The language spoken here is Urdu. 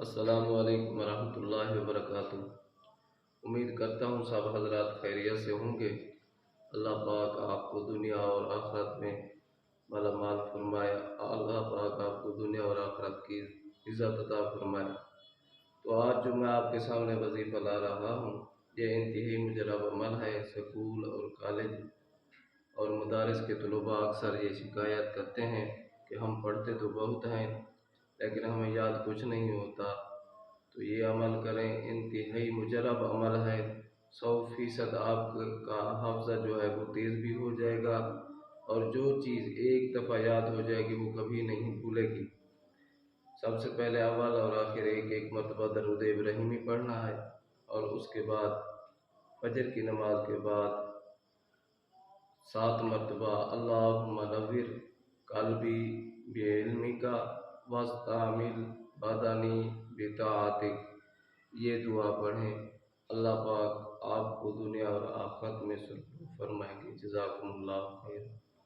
السلام علیکم ورحمۃ اللہ وبرکاتہ۔ امید کرتا ہوں سب حضرات خیریت سے ہوں گے۔ اللہ پاک آپ کو دنیا اور آخرت میں مالا مال فرمائے۔ اللہ پاک آپ کو دنیا اور آخرت کی عزت عطا فرمائے۔ تو آج جو میں آپ کے سامنے وظیفہ لا رہا ہوں، یہ انتہائی مجرب عمل ہے۔ سکول اور کالج اور مدارس کے طلباء اکثر یہ شکایت کرتے ہیں کہ ہم پڑھتے تو بہت ہیں لیکن ہمیں یاد کچھ نہیں ہوتا۔ تو یہ عمل کریں، انتہائی مجرب عمل ہے۔ 100% آپ کا حافظہ جو ہے وہ تیز بھی ہو جائے گا، اور جو چیز ایک دفعہ یاد ہو جائے گی وہ کبھی نہیں بھولے گی۔ سب سے پہلے اول اور آخر ایک مرتبہ درود ابراہیمی پڑھنا ہے، اور اس کے بعد فجر کی نماز کے بعد 7 مرتبہ اللہم نور قلبی بعلمک واستعمل بدنی بطاعتک، یہ دعا پڑھیں۔ اللہ پاک آپ کو دنیا اور آخرت میں سرفراز فرمائیں گے۔ جزاکم اللہ خیر۔